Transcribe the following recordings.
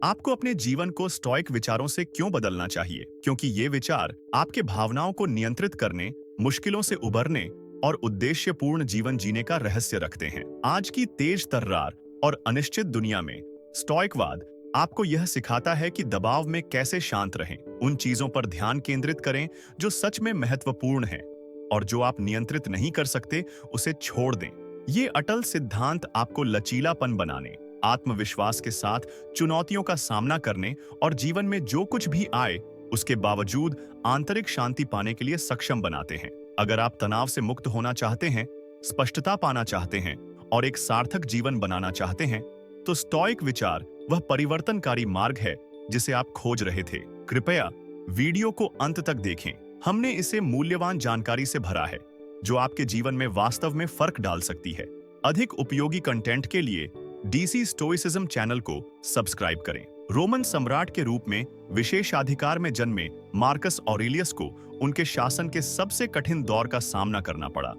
आपको अपने जीवन को स्टोइक विचारों से क्यों बदलना चाहिए? क्योंकि ये विचार आपके भावनाओं को नियंत्रित करने, मुश्किलों से उबरने और उद्देश्यपूर्ण जीवन जीने का रहस्य रखते हैं। आज की तेज तर्रार और अनिश्चित दुनिया में स्टोइकवाद आपको यह सिखाता है कि दबाव में कैसे शांत रहें, उन चीजों पर ध्यान केंद्रित करें जो सच में महत्वपूर्ण हैं, और जो आप नियंत्रित नहीं कर सकते उसे छोड़ दें। ये अटल सिद्धांत आपको लचीलापन बनाने, आत्मविश्वास के साथ चुनौतियों का सामना करने और जीवन में जो कुछ भी आए उसके बावजूद आंतरिक शांति पाने के लिए सक्षम बनाते हैं। अगर आप तनाव से मुक्त होना चाहते हैं, स्पष्टता पाना चाहते हैं और एक सार्थक जीवन बनाना चाहते हैं, तो स्टोइक विचार वह परिवर्तनकारी मार्ग है जिसे आप खोज रहे थे। कृपया वीडियो को अंत तक देखें। हमने इसे मूल्यवान जानकारी से भरा है जो आपके जीवन में वास्तव में फर्क डाल सकती है। अधिक उपयोगी कंटेंट के लिए डीसी स्टोइसिज्म चैनल को सब्सक्राइब करें। रोमन सम्राट के रूप में विशेषाधिकार में जन्मे मार्कस ऑरेलियस को उनके शासन के सबसे कठिन दौर का सामना करना पड़ा,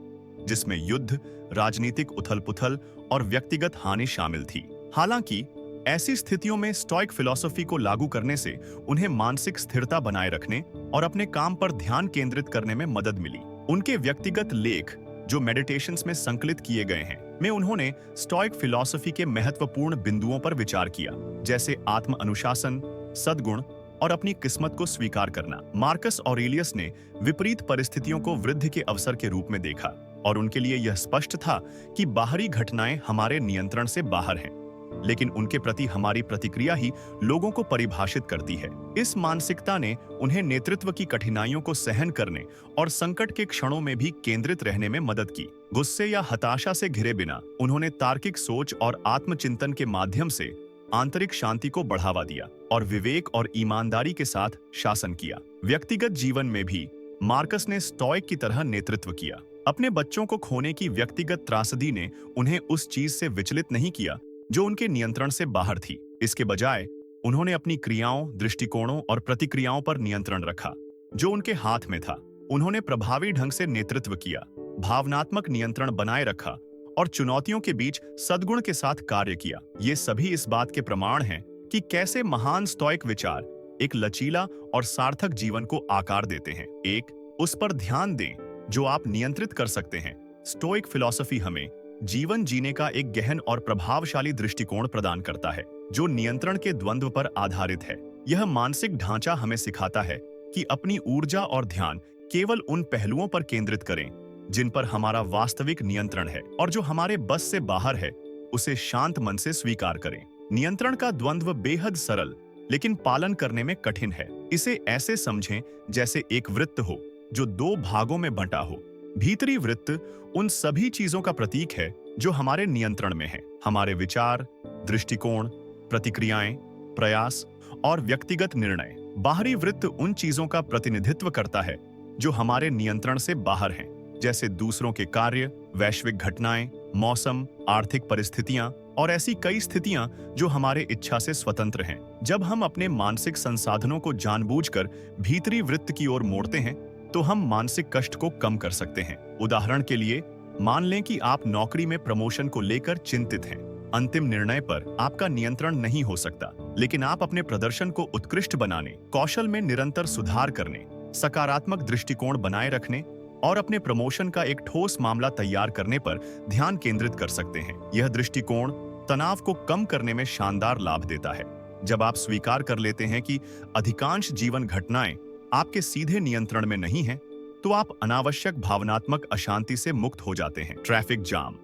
जिसमें युद्ध, राजनीतिक उथल-पुथल और व्यक्तिगत हानि शामिल थी। हालांकि ऐसी स्थितियों में स्टोइक फिलॉसफी को लागू करने से उन्हें मानसिक स्थिरता बनाए रखने और अपने काम पर ध्यान केंद्रित करने में मदद मिली। उनके व्यक्तिगत लेख, जो मेडिटेशंस में संकलित किए गए हैं, में उन्होंने स्टोइक फिलॉसफी के महत्वपूर्ण बिंदुओं पर विचार किया, जैसे आत्म अनुशासन, सद्गुण और अपनी किस्मत को स्वीकार करना। मार्कस ऑरेलियस ने विपरीत परिस्थितियों को वृद्धि के अवसर के रूप में देखा और उनके लिए यह स्पष्ट था कि बाहरी घटनाएं हमारे नियंत्रण से बाहर हैं, लेकिन उनके प्रति हमारी प्रतिक्रिया ही लोगों को परिभाषित करती है। इस मानसिकता ने उन्हें नेतृत्व की कठिनाइयों को सहन करने और संकट के क्षणों में भी केंद्रित रहने में मदद की। गुस्से या हताशा से घिरे बिना उन्होंने तार्किक सोच और आत्मचिंतन के माध्यम से आंतरिक शांति को बढ़ावा दिया और विवेक और ईमानदारी के साथ शासन किया। व्यक्तिगत जीवन में भी मार्कस ने स्टोइक की तरह नेतृत्व किया। अपने बच्चों को खोने की व्यक्तिगत त्रासदी ने उन्हें उस चीज से विचलित नहीं किया जो उनके नियंत्रण से बाहर थी। इसके बजाय उन्होंने अपनी क्रियाओं, दृष्टिकोणों और प्रतिक्रियाओं पर नियंत्रण रखा जो उनके हाथ में था। उन्होंने प्रभावी ढंग से नेतृत्व किया, भावनात्मक नियंत्रण बनाए रखा और चुनौतियों के बीच सद्गुण के साथ कार्य किया। ये सभी इस बात के प्रमाण हैं कि कैसे महान स्टोइक विचार एक लचीला और सार्थक जीवन को आकार देते हैं। एक, उस पर ध्यान दें जो आप नियंत्रित कर सकते हैं। स्टोइक फिलॉसफी हमें जीवन जीने का एक गहन और प्रभावशाली दृष्टिकोण प्रदान करता है जो नियंत्रण के द्वंद्व पर आधारित है। यह मानसिक ढांचा हमें सिखाता है कि अपनी ऊर्जा और ध्यान केवल उन पहलुओं पर केंद्रित करें जिन पर हमारा वास्तविक नियंत्रण है, और जो हमारे बस से बाहर है उसे शांत मन से स्वीकार करें। नियंत्रण का द्वंद्व बेहद सरल लेकिन पालन करने में कठिन है। इसे ऐसे समझें जैसे एक वृत्त हो जो दो भागों में बंटा हो। भीतरी वृत्त उन सभी चीजों का प्रतीक है जो हमारे नियंत्रण में है, हमारे विचार, दृष्टिकोण, प्रतिक्रियाएं, प्रयास और व्यक्तिगत निर्णय। बाहरी वृत्त उन चीजों का प्रतिनिधित्व करता है जो हमारे नियंत्रण से बाहर हैं, जैसे दूसरों के कार्य, वैश्विक घटनाएं, मौसम, आर्थिक परिस्थितियां और ऐसी कई स्थितियां जो हमारे इच्छा से स्वतंत्र हैं। जब हम अपने मानसिक संसाधनों को जानबूझकर भीतरी वृत्त की ओर मोड़ते हैं तो हम मानसिक कष्ट को कम कर सकते हैं। उदाहरण के लिए, मान लें कि आप नौकरी में प्रमोशन को लेकर चिंतित हैं। अंतिम निर्णय पर आपका नियंत्रण नहीं हो सकता, लेकिन आप अपने प्रदर्शन को उत्कृष्ट बनाने, कौशल में निरंतर सुधार करने, सकारात्मक दृष्टिकोण बनाए रखने और अपने प्रमोशन का एक ठोस मामला तैयार करने पर ध्यान केंद्रित कर सकते हैं। यह दृष्टिकोण तनाव को कम करने में शानदार लाभ देता है। जब आप स्वीकार कर लेते हैं कि अधिकांश जीवन घटनाएं आपके सीधे नियंत्रण में नहीं हैं, तो आप अनावश्यक भावनात्मक अशांति से मुक्त हो जाते हैं। ट्रैफिक जाम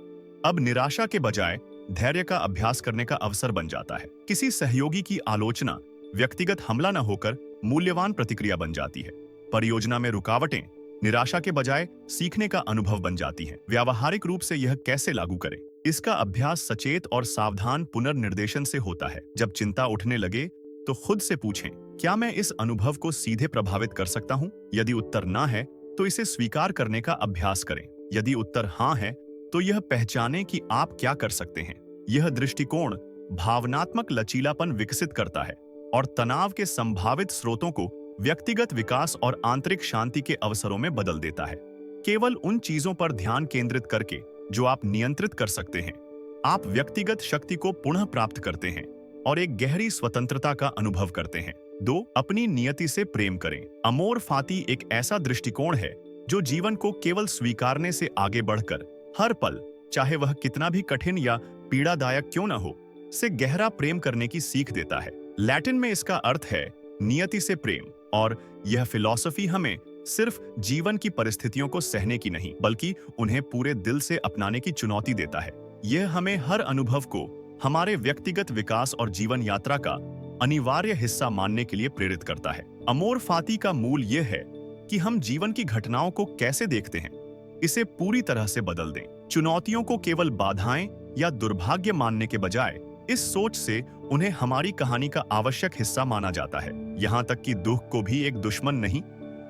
अब निराशा के बजाय धैर्य का अभ्यास करने का अवसर बन जाता है। किसी सहयोगी की आलोचना व्यक्तिगत हमला न होकर मूल्यवान प्रतिक्रिया बन जाती है। परियोजना में रुकावटें निराशा के बजाय सीखने का अनुभव बन जाती हैं। व्यावहारिक रूप से यह कैसे लागू करें? इसका अभ्यास सचेत और सावधान पुनर्निर्देशन से होता है। जब चिंता उठने लगे तो खुद से पूछें, क्या मैं इस अनुभव को सीधे प्रभावित कर सकता हूं? यदि उत्तर ना है तो इसे स्वीकार करने का अभ्यास करें। यदि उत्तर हाँ है तो यह पहचानें कि आप क्या कर सकते हैं। यह दृष्टिकोण भावनात्मक लचीलापन विकसित करता है और तनाव के संभावित स्रोतों को व्यक्तिगत विकास और आंतरिक शांति के अवसरों में बदल देता है। केवल उन चीजों पर ध्यान केंद्रित करके जो आप नियंत्रित कर सकते हैं, आप व्यक्तिगत शक्ति को पुनः प्राप्त करते हैं और एक गहरी स्वतंत्रता का अनुभव करते हैं। 2. अपनी नियति से प्रेम करें। अमोर फाती एक ऐसा दृष्टिकोण है जो जीवन को केवल स्वीकारने से आगे बढ़कर हर पल, चाहे वह कितना भी कठिन या पीड़ादायक क्यों न हो, से गहरा प्रेम करने की सीख देता है। लैटिन में इसका अर्थ है नियति से प्रेम, और यह फिलॉसफी हमें सिर्फ जीवन की परिस्थितियों को सहने की नहीं, बल्कि उन्हें पूरे दिल से अपनाने की चुनौती देता है। यह हमें हर अनुभव को हमारे व्यक्तिगत विकास और जीवन यात्रा का अनिवार्य हिस्सा मानने के लिए प्रेरित करता है। अमोर फाती का मूल यह है कि हम जीवन की घटनाओं को कैसे देखते हैं, इसे पूरी तरह से बदल दें। चुनौतियों को केवल बाधाएं या दुर्भाग्य मानने के बजाय इस सोच से उन्हें हमारी कहानी का आवश्यक हिस्सा माना जाता है। यहाँ तक कि दुख को भी एक दुश्मन नहीं,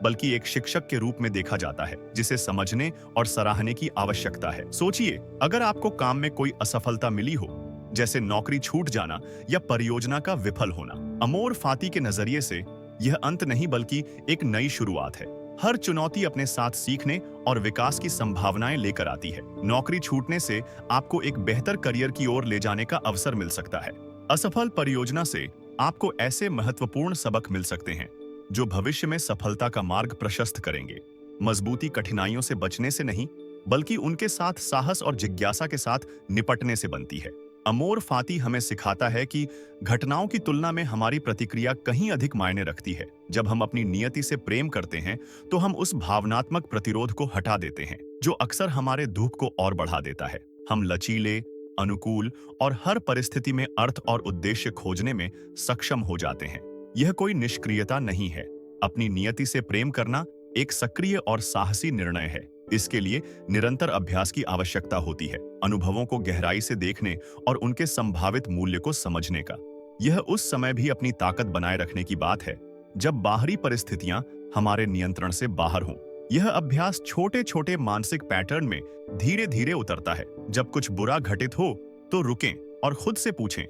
बल्कि एक शिक्षक के रूप में देखा जाता है, जिसे समझने और सराहने की आवश्यकता है। सोचिए, अगर आपको काम में कोई असफलता मिली हो, जैसे नौकरी छूट जाना या परियोजना का विफल होना, अमोर फाती के नजरिए से यह अंत नहीं बल्कि एक नई शुरुआत है। हर चुनौती अपने साथ सीखने और विकास की संभावनाएं लेकर आती है। नौकरी छूटने से आपको एक बेहतर करियर की ओर ले जाने का अवसर मिल सकता है। असफल परियोजना से आपको ऐसे महत्वपूर्ण सबक मिल सकते हैं जो भविष्य में सफलता का मार्ग प्रशस्त करेंगे। मजबूती कठिनाइयों से बचने से नहीं, बल्कि उनके साथ साहस और जिज्ञासा के साथ निपटने से बनती है। अमोर फाती हमें सिखाता है कि घटनाओं की तुलना में हमारी प्रतिक्रिया कहीं अधिक मायने रखती है। जब हम अपनी नियति से प्रेम करते हैं, तो हम उस भावनात्मक प्रतिरोध को हटा देते हैं जो अक्सर हमारे दुख को और बढ़ा देता है। हम लचीले, अनुकूल और हर परिस्थिति में अर्थ और उद्देश्य खोजने में सक्षम हो जाते हैं। यह कोई निष्क्रियता नहीं है। अपनी नियति से प्रेम करना एक सक्रिय और साहसी निर्णय है। इसके लिए निरंतर अभ्यास की आवश्यकता होती है, अनुभवों को गहराई से देखने और उनके संभावित मूल्य को समझने का। यह उस समय भी अपनी ताकत बनाए रखने की बात है जब बाहरी परिस्थितियां हमारे नियंत्रण से बाहर हों। यह अभ्यास छोटे छोटे मानसिक पैटर्न में धीरे धीरे उतरता है। जब कुछ बुरा घटित हो तो रुकें और खुद से पूछें,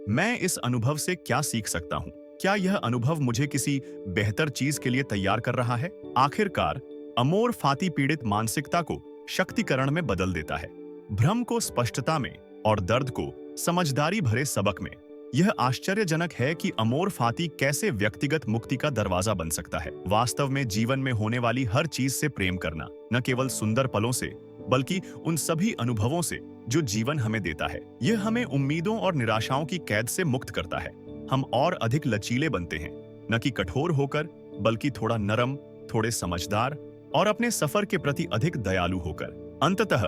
मैं इस अनुभव से क्या सीख सकता हूं? क्या यह अनुभव मुझे किसी बेहतर चीज के लिए तैयार कर रहा है? आखिरकार अमोर फाती पीड़ित मानसिकता को शक्तिकरण में बदल देता है, भ्रम को स्पष्टता में और दर्द को समझदारी भरे सबक में। यह आश्चर्यजनक है कि अमोर फाती कैसे व्यक्तिगत मुक्ति का दरवाजा बन सकता है। वास्तव में जीवन में होने वाली हर चीज से प्रेम करना, न केवल सुंदर पलों से, बल्कि उन सभी अनुभवों से जो जीवन हमें देता है। यह हमें उम्मीदों और निराशाओं की कैद से मुक्त करता है। हम और अधिक लचीले बनते हैं, न कि कठोर होकर, बल्कि थोड़ा नरम, थोड़े समझदार और अपने सफर के प्रति अधिक दयालु होकर। अंततः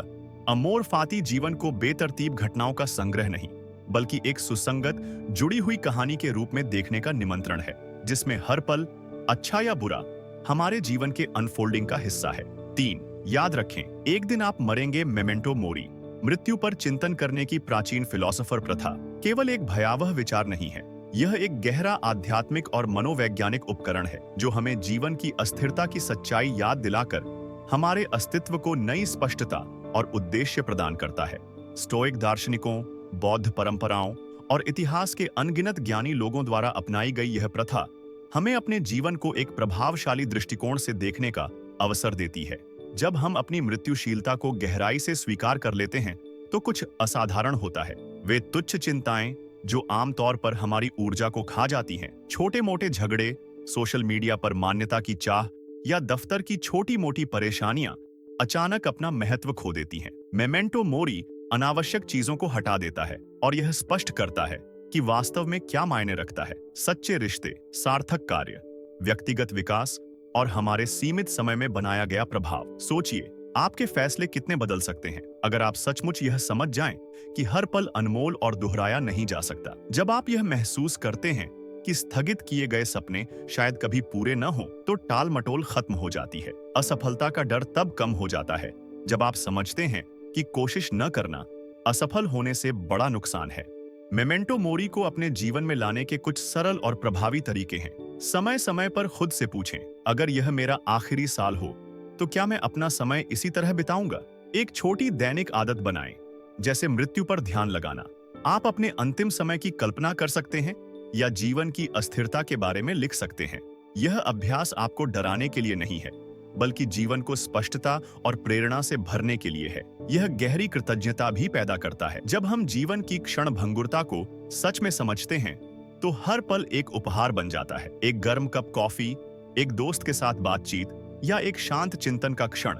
अमोर फाती जीवन को बेतरतीब घटनाओं का संग्रह नहीं, बल्कि एक सुसंगत, जुड़ी हुई कहानी के रूप में देखने का निमंत्रण है, जिसमें हर पल, अच्छा या बुरा, हमारे जीवन के अनफोल्डिंग का हिस्सा है। 3. याद रखें, एक दिन आप मरेंगे। Memento mori. मृत्यु पर चिंतन करने की प्राचीन फिलॉसफर प्रथा केवल एक भयावह विचार नहीं है। यह एक गहरा आध्यात्मिक और मनोवैज्ञानिक उपकरण है जो हमें जीवन की अस्थिरता की सच्चाई याद दिलाकर हमारे अस्तित्व को नई स्पष्टता और उद्देश्य प्रदान करता है। स्टोइक दार्शनिकों, बौद्ध परंपराओं और इतिहास के अनगिनत ज्ञानी लोगों द्वारा अपनाई गई यह प्रथा हमें अपने जीवन को एक प्रभावशाली दृष्टिकोण से देखने का अवसर देती है। जब हम अपनी मृत्युशीलता को गहराई से स्वीकार कर लेते हैं, तो कुछ असाधारण होता है। वे तुच्छ चिंताएं जो आमतौर पर हमारी ऊर्जा को खा जाती हैं, छोटे मोटे झगड़े, सोशल मीडिया पर मान्यता की चाह या दफ्तर की छोटी मोटी परेशानियां अचानक अपना महत्व खो देती हैं। मेमेंटो मोरी अनावश्यक चीजों को हटा देता है और यह स्पष्ट करता है कि वास्तव में क्या मायने रखता है। सच्चे रिश्ते, सार्थक कार्य, व्यक्तिगत विकास और हमारे सीमित समय में बनाया गया प्रभाव। सोचिए, आपके फैसले कितने बदल सकते हैं अगर आप सचमुच यह समझ जाएं कि हर पल अनमोल और दोहराया नहीं जा सकता। जब आप यह महसूस करते हैं कि स्थगित किए गए सपने शायद कभी पूरे न हो, तो टाल मटोल खत्म हो जाती है। असफलता का डर तब कम हो जाता है जब आप समझते हैं कि कोशिश न करना असफल होने से बड़ा नुकसान है। मेमेंटो मोरी को अपने जीवन में लाने के कुछ सरल और प्रभावी तरीके हैं। समय समय पर खुद से पूछें, अगर यह मेरा आखिरी साल हो तो क्या मैं अपना समय इसी तरह बिताऊंगा? एक छोटी दैनिक आदत बनाएं, जैसे मृत्यु पर ध्यान लगाना। आप अपने अंतिम समय की कल्पना कर सकते हैं या जीवन की अस्थिरता के बारे में लिख सकते हैं। यह अभ्यास आपको डराने के लिए नहीं है, बल्कि जीवन को स्पष्टता और प्रेरणा से भरने के लिए है। यह गहरी कृतज्ञता भी पैदा करता है। जब हम जीवन की क्षण भंगुरता को सच में समझते हैं, तो हर पल एक उपहार बन जाता है। एक गर्म कप कॉफी, एक दोस्त के साथ बातचीत या एक शांत चिंतन का क्षण,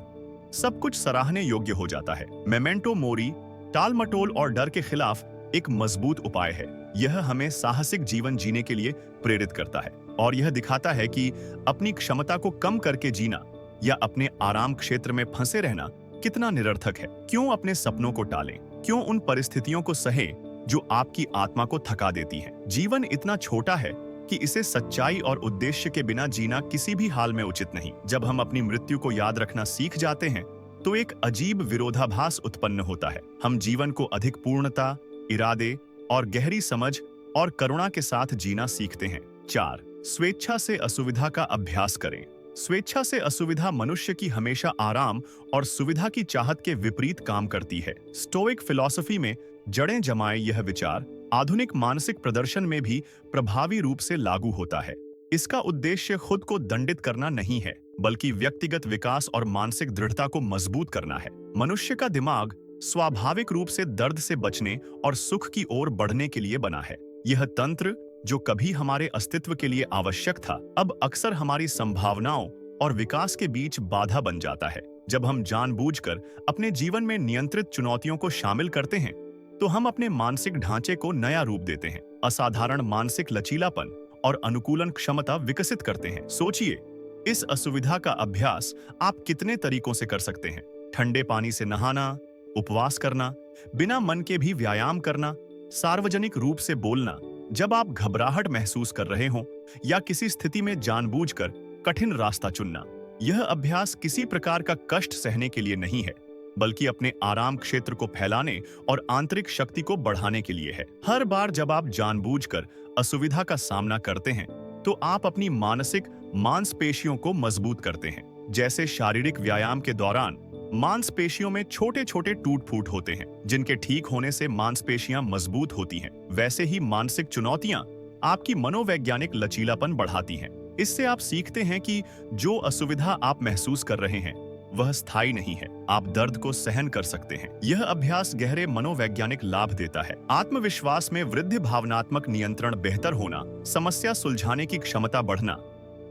सब कुछ सराहने योग्य हो जाता है। मेमेंटो मोरी टालमटोल और डर के खिलाफ एक मजबूत उपाय है। यह हमें साहसिक जीवन जीने के लिए प्रेरित करता है और यह दिखाता है कि अपनी क्षमता को कम करके जीना या अपने आराम क्षेत्र में फंसे रहना कितना निरर्थक है। क्यों अपने सपनों को टालें? क्यों उन परिस्थितियों को सहें जो आपकी आत्मा को थका देती हैं? जीवन इतना छोटा है कि इसे सच्चाई और उद्देश्य के बिना जीना किसी भी हाल में उचित नहीं। जब हम अपनी मृत्यु को याद रखना सीख जाते हैं, तो एक अजीब विरोधाभास उत्पन्न होता है। हम जीवन को अधिक पूर्णता, इरादे और गहरी समझ और करुणा के साथ जीना सीखते हैं। 4. स्वेच्छा से असुविधा का अभ्यास करें। स्वेच्छा से असुविधा मनुष्य की हमेशा आराम और सुविधा की चाहत के विपरीत काम करती है। स्टोइक फिलॉसफी में जड़ें जमाए यह विचार आधुनिक मानसिक प्रदर्शन में भी प्रभावी रूप से लागू होता है। इसका उद्देश्य खुद को दंडित करना नहीं है, बल्कि व्यक्तिगत विकास और मानसिक दृढ़ता को मजबूत करना है। मनुष्य का दिमाग स्वाभाविक रूप से दर्द से बचने और सुख की ओर बढ़ने के लिए बना है। यह तंत्र, जो कभी हमारे अस्तित्व के लिए आवश्यक था, अब अक्सर हमारी संभावनाओं और विकास के बीच बाधा बन जाता है। जब हम जानबूझकर अपने जीवन में नियंत्रित चुनौतियों को शामिल करते हैं, तो हम अपने मानसिक ढांचे को नया रूप देते हैं, असाधारण मानसिक लचीलापन और अनुकूलन क्षमता विकसित करते हैं। सोचिए, इस असुविधा का अभ्यास आप कितने तरीकों से कर सकते हैं। ठंडे पानी से नहाना, उपवास करना, बिना मन के भी व्यायाम करना, सार्वजनिक रूप से बोलना जब आप घबराहट महसूस कर रहे हों, या किसी स्थिति में जानबूझकर कठिन रास्ता चुनना। यह अभ्यास किसी प्रकार का कष्ट सहने के लिए नहीं है, बल्कि अपने आराम क्षेत्र को फैलाने और आंतरिक शक्ति को बढ़ाने के लिए है। हर बार जब आप जानबूझकर असुविधा का सामना करते हैं, तो आप अपनी मानसिक मांसपेशियों को मजबूत करते हैं। जैसे शारीरिक व्यायाम के दौरान मांसपेशियों में छोटे छोटे टूट फूट होते हैं, जिनके ठीक होने से मांसपेशियां मजबूत होती हैं, वैसे ही मानसिक चुनौतियां आपकी मनोवैज्ञानिक लचीलापन बढ़ाती हैं। इससे आप सीखते हैं कि जो असुविधा आप महसूस कर रहे हैं, वह स्थायी नहीं है। आप दर्द को सहन कर सकते हैं। यह अभ्यास गहरे मनोवैज्ञानिक लाभ देता है। आत्मविश्वास में वृद्धि, भावनात्मक नियंत्रण बेहतर होना, समस्या सुलझाने की क्षमता बढ़ना,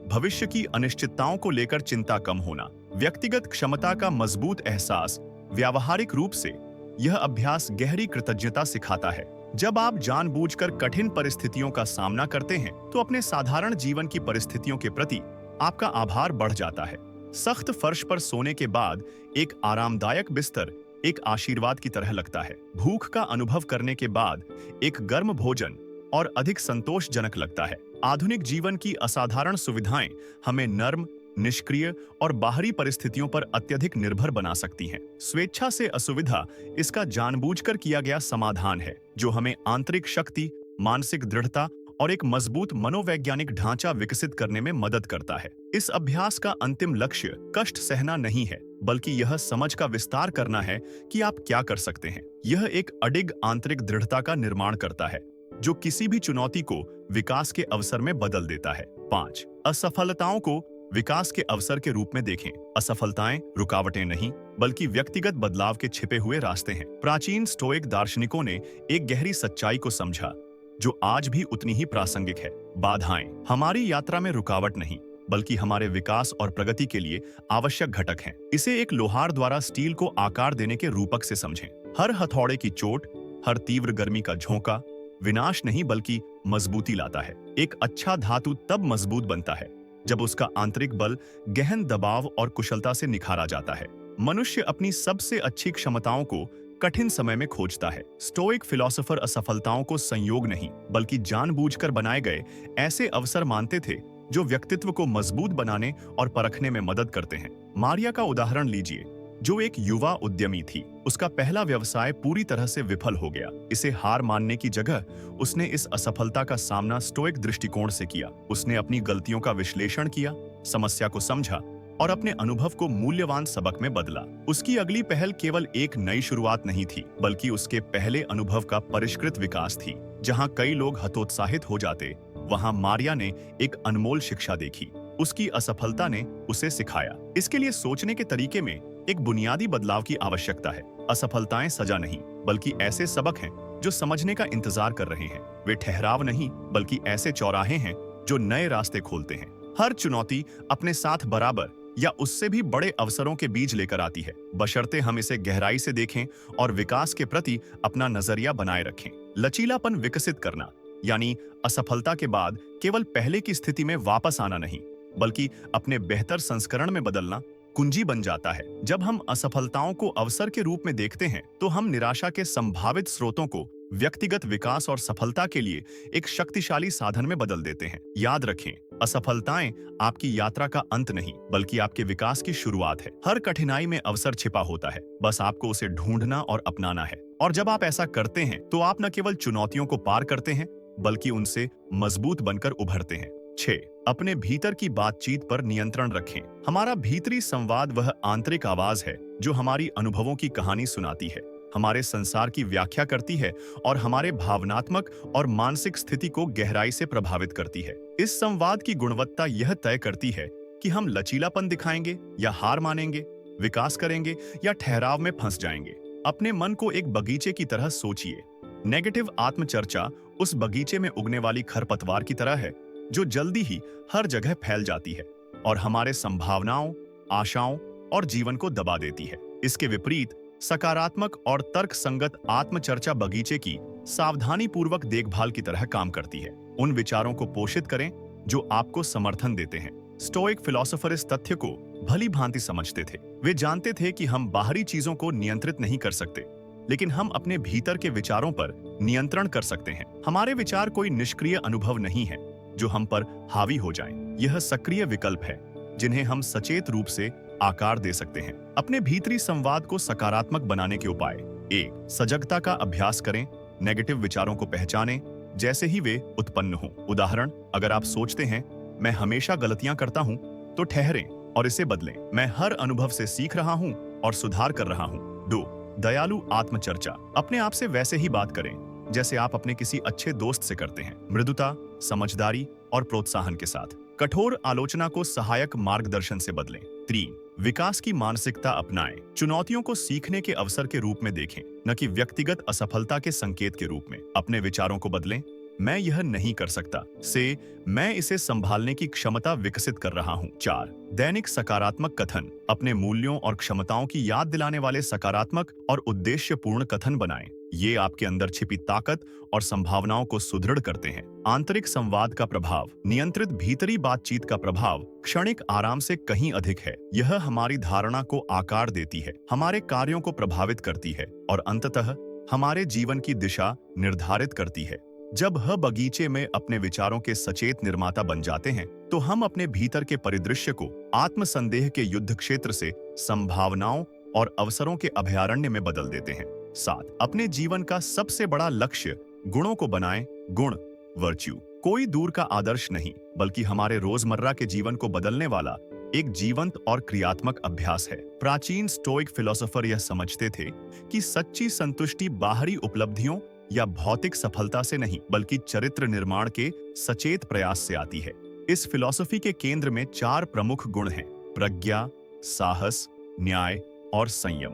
भविष्य की अनिश्चितताओं को लेकर चिंता कम होना, व्यक्तिगत क्षमता का मजबूत एहसास। व्यावहारिक रूप से यह अभ्यास गहरी कृतज्ञता सिखाता है। जब आप जानबूझकर कठिन परिस्थितियों का सामना करते हैं, तो अपने साधारण जीवन की परिस्थितियों के प्रति आपका आभार बढ़ जाता है। सख्त फर्श पर सोने के बाद एक आरामदायक बिस्तर एक आशीर्वाद की तरह लगता है। भूख का अनुभव करने के बाद एक गर्म भोजन और अधिक संतोषजनक लगता है। आधुनिक जीवन की असाधारण सुविधाएं हमें नर्म, निष्क्रिय और बाहरी परिस्थितियों पर अत्यधिक निर्भर बना सकती हैं। स्वेच्छा से असुविधा इसका जानबूझकर किया गया समाधान है, जो हमें आंतरिक शक्ति, मानसिक दृढ़ता और एक मजबूत मनोवैज्ञानिक ढांचा विकसित करने में मदद करता है। इस अभ्यास का अंतिम लक्ष्य कष्ट सहना नहीं है, बल्कि यह समझ का विस्तार करना है कि आप क्या कर सकते हैं। यह एक अडिग आंतरिक दृढ़ता का निर्माण करता है, जो किसी भी चुनौती को विकास के अवसर में बदल देता है। 5. असफलताओं को विकास के अवसर के रूप में देखें। असफलताएं रुकावटें नहीं, बल्कि व्यक्तिगत बदलाव के छिपे हुए रास्ते हैं। प्राचीन स्टोइक दार्शनिकों ने एक गहरी सच्चाई को समझा, जो आज भी उतनी ही प्रासंगिक है। बाधाएं हमारी यात्रा में रुकावट नहीं, बल्कि हमारे विकास और प्रगति के लिए आवश्यक घटक हैं। इसे एक लोहार द्वारा स्टील को आकार देने के रूपक से समझें। हर हथौड़े की चोट, हर तीव्र गर्मी का झोंका विनाश नहीं, बल्कि मजबूती लाता है। एक अच्छा धातु तब मजबूत बनता है जब उसका आंतरिक बल गहन दबाव और कुशलता से निखारा जाता है। मनुष्य अपनी सबसे अच्छी क्षमताओं को कठिन समय में खोजता है। स्टोइक फिलोसोफर असफलताओं को संयोग नहीं, बल्कि जानबूझकर बनाए गए ऐसे अवसर मानते थे, जो व्यक्तित्व को मजबूत बनाने और परखने में मदद करते हैं। मारिया का उदाहरण लीजिए, जो एक युवा उद्यमी थी। उसका पहला व्यवसाय पूरी तरह से विफल हो गया। इसे हार मानने की जगह उसने इस असफलता का सामना स्टोइक दृष्टिकोण से किया। उसने अपनी गलतियों का विश्लेषण किया, समस्या को समझा और अपने अनुभव को मूल्यवान सबक में बदला। उसकी अगली पहल केवल एक नई शुरुआत नहीं थी, बल्कि उसके पहले अनुभव का परिष्कृत विकास थी। जहां कई लोग हतोत्साहित हो जाते, वहां मारिया ने एक अनमोल शिक्षा देखी। उसकी असफलता ने उसे सिखाया। इसके लिए सोचने के तरीके में एक बुनियादी बदलाव की आवश्यकता है। असफलताएं सजा नहीं, बल्कि ऐसे सबक हैं जो समझने का इंतजार कर रहे हैं। वे ठहराव नहीं, बल्कि ऐसे चौराहे हैं जो नए रास्ते खोलते हैं। हर चुनौती अपने साथ बराबर या उससे भी बड़े अवसरों के बीज लेकर आती है, बशर्ते हम इसे गहराई से देखें और विकास के प्रति अपना नजरिया बनाए रखें। लचीलापन विकसित करना यानी असफलता के बाद केवल पहले की स्थिति में वापस आना नहीं, बल्कि अपने बेहतर संस्करण में बदलना कुंजी बन जाता है। जब हम असफलताओं को अवसर के रूप में देखते हैं, तो हम निराशा के संभावित स्रोतों को व्यक्तिगत विकास और सफलता के लिए एक शक्तिशाली साधन में बदल देते हैं। याद रखें, असफलताएं आपकी यात्रा का अंत नहीं, बल्कि आपके विकास की शुरुआत है। हर कठिनाई में अवसर छिपा होता है, बस आपको उसे ढूंढना और अपनाना है। और जब आप ऐसा करते हैं, तो आप न केवल चुनौतियों को पार करते हैं, बल्कि उनसे मजबूत बनकर उभरते हैं। 6. अपने भीतर की बातचीत पर नियंत्रण रखें। हमारा भीतरी संवाद वह आंतरिक आवाज है जो हमारी अनुभवों की कहानी सुनाती है, हमारे संसार की व्याख्या करती है और हमारे भावनात्मक और मानसिक स्थिति को गहराई से प्रभावित करती है। इस संवाद की गुणवत्ता यह तय करती है कि हम लचीलापन दिखाएंगे या हार मानेंगे, विकास करेंगे या ठहराव में फंस जाएंगे। अपने मन को एक बगीचे की तरह सोचिए। नेगेटिव आत्मचर्चा उस बगीचे में उगने वाली खरपतवार की तरह है जो जल्दी ही हर जगह फैल जाती है और हमारे संभावनाओं, आशाओं और जीवन को दबा देती है। इसके विपरीत सकारात्मक और तर्कसंगत आत्मचर्चा बगीचे की सावधानीपूर्वक देखभाल की तरह काम करती है। उन विचारों को पोषित करें जो आपको समर्थन देते हैं। स्टोइक फिलोसोफर इस तथ्य को भली भांति समझते थे। वे जानते थे कि हम बाहरी चीजों को नियंत्रित नहीं कर सकते, लेकिन हम अपने भीतर के विचारों पर नियंत्रण कर सकते हैं। हमारे विचार कोई निष्क्रिय अनुभव नहीं है जो हम पर हावी हो जाएं। यह सक्रिय विकल्प है जिन्हें हम सचेत रूप से आकार दे सकते हैं। अपने भीतरी संवाद को सकारात्मक बनाने के उपाय: 1. सजगता का अभ्यास करें। नेगेटिव विचारों को पहचानें जैसे ही वे उत्पन्न हों। उदाहरण, अगर आप सोचते हैं मैं हमेशा गलतियां करता हूं, तो ठहरें और इसे बदलें। मैं हर अनुभव से सीख रहा हूं और सुधार कर रहा हूं। 2. दयालु आत्मचर्चा। अपने आप से वैसे ही बात करें जैसे आप अपने किसी अच्छे दोस्त से करते हैं, मृदुता, समझदारी और प्रोत्साहन के साथ। कठोर आलोचना को सहायक मार्गदर्शन से बदलें। 3. विकास की मानसिकता अपनाएं। चुनौतियों को सीखने के अवसर के रूप में देखें, न कि व्यक्तिगत असफलता के संकेत के रूप में। अपने विचारों को बदलें। मैं यह नहीं कर सकता से मैं इसे संभालने की क्षमता विकसित कर रहा हूं। 4. दैनिक सकारात्मक कथन। अपने मूल्यों और क्षमताओं की याद दिलाने वाले सकारात्मक और उद्देश्यपूर्ण कथन बनाएं। ये आपके अंदर छिपी ताकत और संभावनाओं को सुदृढ़ करते हैं। आंतरिक संवाद का प्रभाव। नियंत्रित भीतरी बातचीत का प्रभाव क्षणिक आराम से कहीं अधिक है। यह हमारी धारणा को आकार देती है, हमारे कार्यों को प्रभावित करती है और अंततः हमारे जीवन की दिशा निर्धारित करती है। जब हम बगीचे में अपने विचारों के सचेत निर्माता बन जाते हैं, तो हम अपने भीतर के परिदृश्य को आत्मसंदेह के युद्ध क्षेत्र से संभावनाओं और अवसरों के अभयारण्य में बदल देते हैं। 7. अपने जीवन का सबसे बड़ा लक्ष्य गुणों को बनाएं। गुण, वर्च्यू, कोई दूर का आदर्श नहीं, बल्कि हमारे रोजमर्रा के जीवन को बदलने वाला एक जीवंत और क्रियात्मक अभ्यास है। प्राचीन स्टोइक फिलोसोफर यह समझते थे कि सच्ची संतुष्टि बाहरी उपलब्धियों या भौतिक सफलता से नहीं, बल्कि चरित्र निर्माण के सचेत प्रयास से आती है। इस फिलॉसफी के केंद्र में 4 प्रमुख गुण हैं: प्रज्ञा, साहस, न्याय और संयम,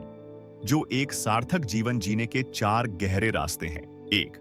जो एक सार्थक जीवन जीने के 4 गहरे रास्ते हैं। 1.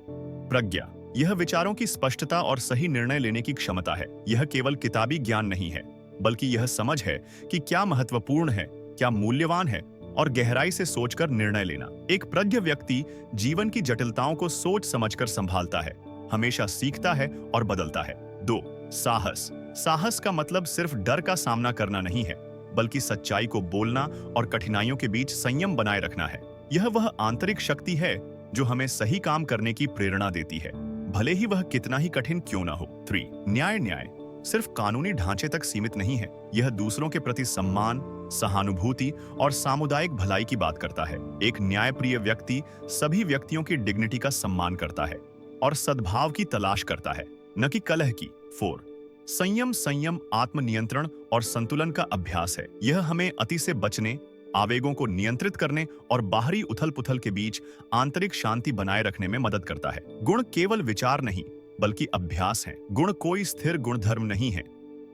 प्रज्ञा। यह विचारों की स्पष्टता और सही निर्णय लेने की क्षमता है। यह केवल किताबी ज्ञान नहीं है, बल्कि यह समझ है कि क्या महत्वपूर्ण है, क्या मूल्यवान है और गहराई से सोचकर निर्णय लेना। एक प्रज्ञ व्यक्ति जीवन की जटिलताओं को सोच समझकर संभालता है, हमेशा सीखता है और बदलता है। 2. साहस। साहस का मतलब सिर्फ डर का सामना करना नहीं है, बल्कि सच्चाई को बोलना और कठिनाइयों के बीच संयम बनाए रखना है। यह वह आंतरिक शक्ति है जो हमें सही काम करने की प्रेरणा देती है, भले ही वह कितना ही कठिन क्यों ना हो। 3. न्याय। न्याय सिर्फ कानूनी ढांचे तक सीमित नहीं है, यह दूसरों के प्रति सम्मान, सहानुभूति और सामुदायिक भलाई की बात करता है। एक न्यायप्रिय व्यक्ति सभी व्यक्तियों की डिग्निटी का सम्मान करता है और सद्भाव की तलाश करता है, न कि कलह की। 4. संयम। संयम आत्मनियंत्रण और संतुलन का अभ्यास है। यह हमें अति से बचने, आवेगों को नियंत्रित करने और बाहरी उथल-पुथल के बीच आंतरिक शांति बनाए रखने में मदद करता है। गुण केवल विचार नहीं, बल्कि अभ्यास है। गुण कोई स्थिर गुणधर्म नहीं है,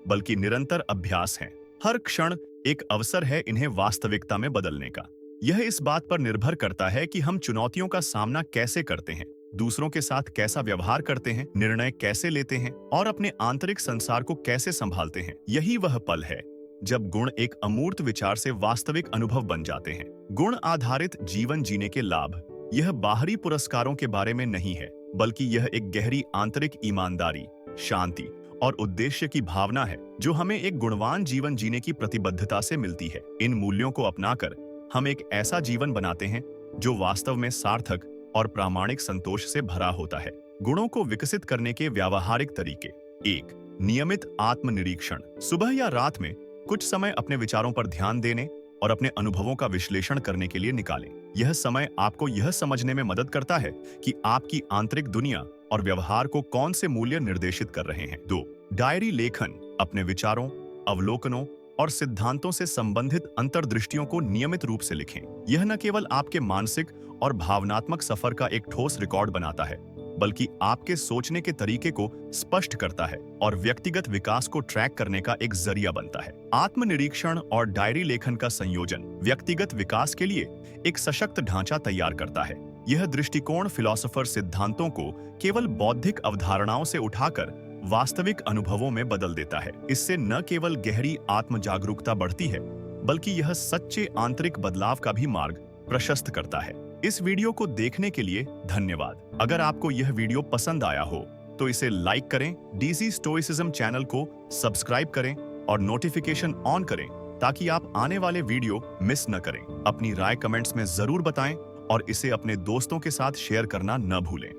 बल्कि निरंतर अभ्यास हैं। हर क्षण एक अवसर है इन्हें वास्तविकता में बदलने का। यह इस बात पर निर्भर करता है कि हम चुनौतियों का सामना कैसे करते हैं, दूसरों के साथ कैसा व्यवहार करते हैं, निर्णय कैसे लेते हैं और अपने आंतरिक संसार को कैसे संभालते हैं। यही वह पल है जब गुण एक अमूर्त विचार से वास्तविक अनुभव बन जाते हैं। गुण आधारित जीवन जीने के लाभ। यह बाहरी पुरस्कारों के बारे में नहीं है, बल्कि यह एक गहरी आंतरिक ईमानदारी, शांति और उद्देश्य की भावना है जो हमें एक गुणवान जीवन जीने की प्रतिबद्धता से मिलती है। इन मूल्यों को अपनाकर हम एक ऐसा जीवन बनाते हैं जो वास्तव में सार्थक और प्रामाणिक संतोष से भरा होता है। गुणों को विकसित करने के व्यावहारिक तरीके। 1. नियमित आत्मनिरीक्षण। सुबह या रात में कुछ समय अपने विचारों पर ध्यान देने और अपने अनुभवों का विश्लेषण करने के लिए निकालें। यह समय आपको यह समझने में मदद करता है कि आपकी आंतरिक दुनिया और व्यवहार को कौन से मूल्य निर्देशित कर रहे हैं। 2. डायरी लेखन। अपने विचारों, अवलोकनों और सिद्धांतों से संबंधित अंतर्दृष्टियों को नियमित रूप से लिखें। यह न केवल आपके मानसिक और भावनात्मक सफर का एक ठोस रिकॉर्ड बनाता है, बल्कि आपके सोचने के तरीके को स्पष्ट करता है और व्यक्तिगत विकास को ट्रैक करने का एक जरिया बनता है। आत्मनिरीक्षण और डायरी लेखन का संयोजन व्यक्तिगत विकास के लिए एक सशक्त ढांचा तैयार करता है। यह दृष्टिकोण फिलॉसफर सिद्धांतों को केवल बौद्धिक अवधारणाओं से उठाकर वास्तविक अनुभवों में बदल देता है। इससे न केवल गहरी आत्म जागरूकता बढ़ती है, बल्कि यह सच्चे आंतरिक बदलाव का भी मार्ग प्रशस्त करता है। इस वीडियो को देखने के लिए धन्यवाद। अगर आपको यह वीडियो पसंद आया हो तो इसे लाइक करें, डीसी स्टोइसिज्म चैनल को सब्सक्राइब करें और नोटिफिकेशन ऑन करें ताकि आप आने वाले वीडियो मिस न करें। अपनी राय कमेंट्स में जरूर बताएं और इसे अपने दोस्तों के साथ शेयर करना न भूलें।